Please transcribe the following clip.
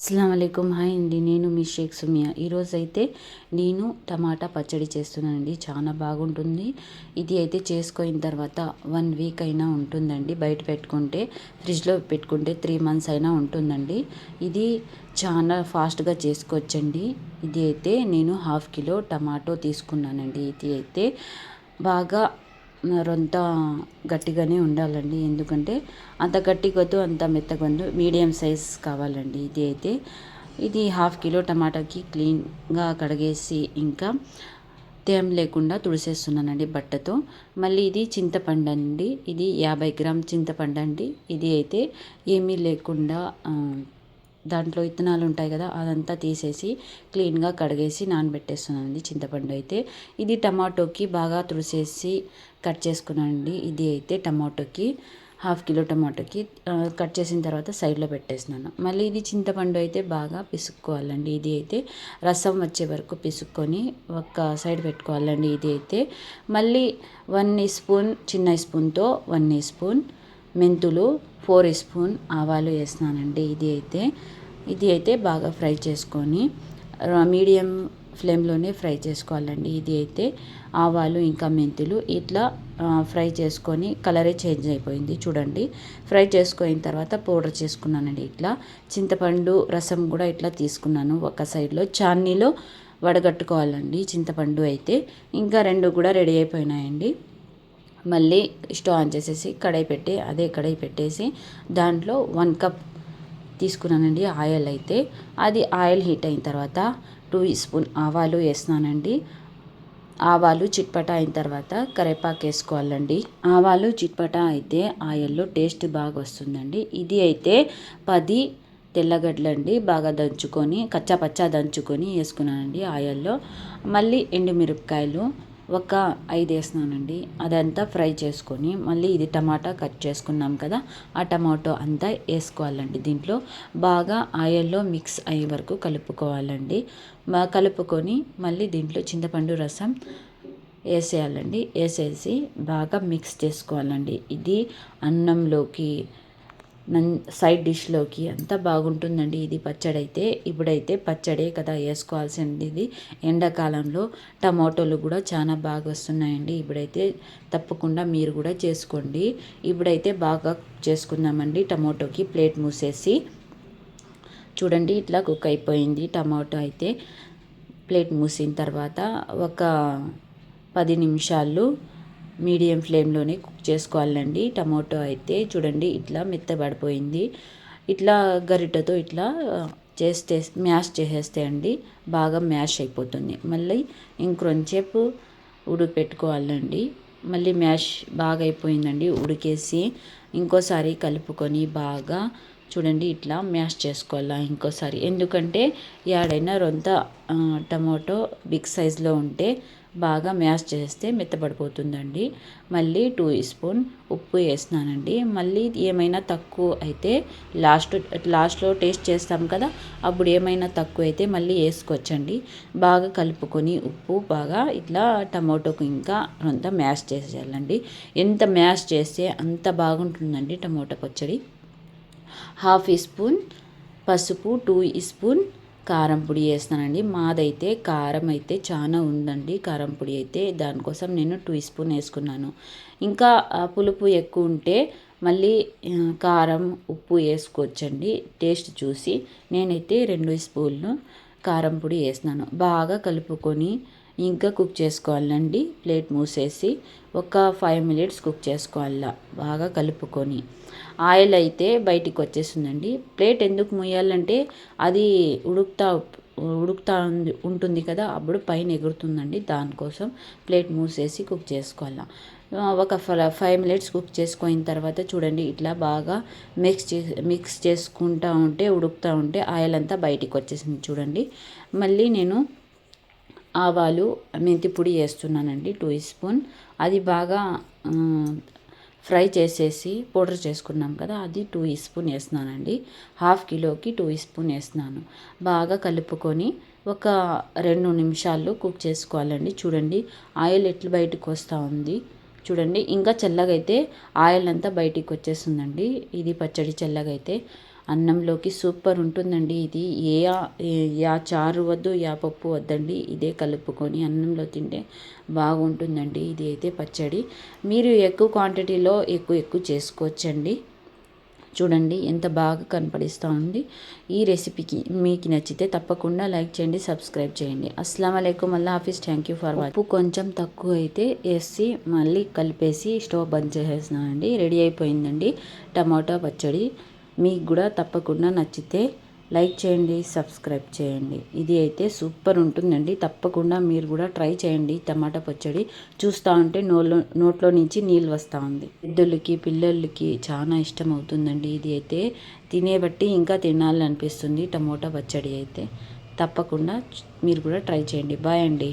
అస్సలాముఅలైకుం. Hi అండి, నేను మీ షేక్ సుమియా. ఈరోజైతే నేను టమాటా పచ్చడి చేస్తున్నానండి. చాలా బాగుంటుంది. ఇది అయితే చేసుకున్న తర్వాత 1 వీక్ అయినా ఉంటుందండి. బయట పెట్టుకుంటే, ఫ్రిడ్జ్లో పెట్టుకుంటే 3 మంత్స్ అయినా ఉంటుందండి. ఇది చాలా ఫాస్ట్గా చేసుకోవచ్చండి. ఇది అయితే నేను 1/2 కిలో టమాటో తీసుకున్నానండి. ఇది అయితే బాగా రొంత గట్టిగానే ఉండాలండి. ఎందుకంటే అంత గట్టిగొద్దు, అంత మెత్తగొద్దు, మీడియం సైజ్ కావాలండి. ఇది 1/2 కిలో టమాటాకి క్లీన్గా కడిగేసి ఇంకా తేమ లేకుండా తుడిసేస్తున్నానండి బట్టతో. మళ్ళీ ఇది చింతపండు అండి. ఇది 50 గ్రామ్ చింతపండు అండి. ఇది అయితే ఏమీ లేకుండా దాంట్లో విత్తనాలు ఉంటాయి కదా, అదంతా తీసేసి క్లీన్గా కడిగేసి నానబెట్టేస్తున్నానండి చింతపండు అయితే. ఇది టమాటోకి బాగా తుడిసేసి కట్ చేసుకున్నానండి. ఇది అయితే టమాటోకి 1/2 కిలో టమాటోకి కట్ చేసిన తర్వాత సైడ్లో పెట్టేసినాను. మళ్ళీ ఇది చింతపండు అయితే బాగా పిసుక్కోవాలండి. ఇది అయితే రసం వచ్చే వరకు పిసుక్కొని ఒక సైడ్ పెట్టుకోవాలండి. ఇది అయితే మళ్ళీ 1 స్పూన్ చిన్న స్పూన్తో 1 స్పూన్ మెంతులు, 4 స్పూన్ ఆవాలు వేసినానండి. ఇది అయితే బాగా ఫ్రై చేసుకొని మీడియం ఫ్లేమ్లోనే ఫ్రై చేసుకోవాలండి. ఇది అయితే ఆవాలు ఇంకా మెంతులు ఇట్లా ఫ్రై చేసుకొని కలరే చేంజ్ అయిపోయింది చూడండి. ఫ్రై చేసుకున్న తర్వాత పౌడర్ చేసుకున్నానండి. ఇట్లా చింతపండు రసం కూడా ఇట్లా తీసుకున్నాను. ఒక సైడ్లో చాన్నీలో వడగట్టుకోవాలండి చింతపండు అయితే. ఇంకా 2 కూడా రెడీ అయిపోయినాయండి. మళ్ళీ స్టవ్ ఆన్ చేసేసి కడాయి పెట్టేసి దాంట్లో 1 కప్ తీసుకున్నానండి ఆయిల్ అయితే. అది ఆయిల్ హీట్ అయిన తర్వాత 2 స్పూన్ ఆవాలు వేసినానండి. ఆవాలు చిట్పట అయిన తర్వాత కరివేపాకు వేసుకోవాలండి. ఆవాలు చిట్పట అయితే ఆయిల్లో టేస్ట్ బాగా వస్తుందండి. ఇది అయితే 10 తెల్లగడ్డలండి బాగా దంచుకొని కచ్చాపచ్చా దంచుకొని వేసుకున్నానండి ఆయిల్లో. మళ్ళీ ఎండుమిరపకాయలు ఒక 5 వేసినానండి. అదంతా ఫ్రై చేసుకొని మళ్ళీ ఇది టమాటా కట్ చేసుకున్నాం కదా, ఆ టమాటో అంతా వేసుకోవాలండి. దీంట్లో బాగా ఆయిల్లో మిక్స్ అయ్యే వరకు కలుపుకోవాలండి. కలుపుకొని మళ్ళీ దీంట్లో చింతపండు రసం వేసేయాలండి. వేసేసి బాగా మిక్స్ చేసుకోవాలండి. ఇది అన్నంలోకి సైడ్ డిష్లోకి అంతా బాగుంటుందండి. ఇది పచ్చడి అయితే ఇప్పుడైతే పచ్చడే కదా వేసుకోవాల్సింది. ఇది ఎండాకాలంలో టమాటోలు కూడా చాలా బాగా వస్తున్నాయండి. ఇప్పుడైతే తప్పకుండా మీరు కూడా చేసుకోండి. ఇప్పుడైతే బాగా చేసుకుందామండి. టమాటోకి ప్లేట్ మూసేసి చూడండి ఇట్లా కుక్ అయిపోయింది టమాటో అయితే. ప్లేట్ మూసిన తర్వాత ఒక 10 నిమిషాలు మీడియం ఫ్లేమ్లోనే కుక్ చేసుకోవాలండి. టమాటో అయితే చూడండి ఇట్లా మెత్తబడిపోయింది. ఇట్లా గరిటెతో ఇట్లా చేస్తే మ్యాష్ చేసేస్తే అండి బాగా మ్యాష్ అయిపోతుంది. మళ్ళీ ఇంకొంచెంసేపు ఉడకపెట్టుకోవాలండి. మళ్ళీ మ్యాష్ బాగా అయిపోయిందండి. ఉడికేసి ఇంకోసారి కలుపుకొని బాగా చూడండి ఇట్లా మ్యాష్ చేసుకోవాలా ఇంకోసారి. ఎందుకంటే ఏడైనా రొంత టమాటో బిగ్ సైజులో ఉంటే బాగా మ్యాష్ చేస్తే మెత్తబడిపోతుందండి. మళ్ళీ 2 స్పూన్ ఉప్పు వేసినానండి. మళ్ళీ ఏమైనా తక్కువ అయితే లాస్ట్లో టేస్ట్ చేస్తాం కదా, అప్పుడు ఏమైనా తక్కువ అయితే మళ్ళీ వేసుకోవచ్చండి. బాగా కలుపుకొని ఉప్పు బాగా ఇట్లా టమాటోకి ఇంకా అంతా మ్యాష్ చేసేయాలండి. ఎంత మ్యాష్ చేస్తే అంత బాగుంటుందండి టమాటో పచ్చడి. 1/2 స్పూన్ పసుపు, 2 స్పూన్ కారం పొడి వేస్తానండి. మాదైతే కారం అయితే చాలా ఉందండి. కారం పొడి అయితే దానికోసం నేను 2 స్పూన్ వేసుకున్నాను. ఇంకా పులుపు ఎక్కువ ఉంటే మళ్ళీ కారం ఉప్పు వేసుకోవచ్చండి టేస్ట్ చూసి. నేనైతే 2 స్పూన్లు కారం పొడి వేసినాను. బాగా కలుపుకొని ఇంకా కుక్ చేసుకోవాలండి. ప్లేట్ మూసేసి ఒక 5 మినిట్స్ కుక్ చేసుకోవాలా బాగా కలుపుకొని. ఆయిల్ అయితే బయటికి వచ్చేస్తుందండి. ప్లేట్ ఎందుకు మూయాలంటే అది ఉడుకుతా ఉంటుంది కదా, అప్పుడు పైన ఎగురుతుందండి. దానికోసం ప్లేట్ మూసేసి కుక్ చేసుకోవాలా. ఒక 5 మినిట్స్ కుక్ చేసుకున్న తర్వాత చూడండి ఇట్లా బాగా మిక్స్ చేసుకుంటూ ఉంటే ఉడుకుతూ ఉంటే ఆయిల్ అంతా బయటికి వచ్చేసింది చూడండి. మళ్ళీ నేను ఆవాలు మెంతి పొడి వేస్తున్నానండి 2 స్పూన్. అది బాగా ఫ్రై చేసేసి పౌడర్ చేసుకున్నాం కదా, అది 2 స్పూన్ వేసినానండి. 1/2 కిలోకి 2 స్పూన్ వేసినాను. బాగా కలుపుకొని ఒక 2 నిమిషాలు కుక్ చేసుకోవాలండి. చూడండి ఆయిల్ ఎట్లా బయటకు వస్తూ ఉంది చూడండి. ఇంకా చల్లగైతే ఆయిల్ అంతా బయటికి వచ్చేస్తుందండి. ఇది పచ్చడి చల్లగైతే అన్నంలోకి సూపర్ ఉంటుందండి ఇది. యా చారు వద్దు, యా పప్పు వద్దండి, ఇదే కలుపుకొని అన్నంలో తింటే బాగుంటుందండి. ఇది అయితే పచ్చడి మీరు ఎక్కువ క్వాంటిటీలో ఎక్కువ చేసుకోవచ్చండి. చూడండి ఎంత బాగా కనపడిస్తూ ఉంది. ఈ రెసిపీకి మీకు నచ్చితే తప్పకుండా లైక్ చేయండి, సబ్స్క్రైబ్ చేయండి. అస్సలం అయికుం, అల్లా హాఫీస్. Thank you for watching. ఉప్పు కొంచెం తక్కువ అయితే వేసి మళ్ళీ కలిపేసి స్టవ్ బంద్ చేసేస్తున్నానండి. రెడీ అయిపోయిందండి టమాటా పచ్చడి. మీకు కూడా తప్పకుండా నచ్చితే లైక్ చేయండి, సబ్స్క్రైబ్ చేయండి. ఇది అయితే సూపర్ ఉంటుందండి. తప్పకుండా మీరు కూడా ట్రై చేయండి. టమాటా పచ్చడి చూస్తూ ఉంటే నోట్లో నుంచి నీళ్ళు వస్తూ ఉంది. పెద్దలకి పిల్లలకి చాలా ఇష్టం అవుతుందండి. ఇది అయితే తినేబట్టి ఇంకా తినాలనిపిస్తుంది టమాటా పచ్చడి అయితే. తప్పకుండా మీరు కూడా ట్రై చేయండి. బాయ్ అండి.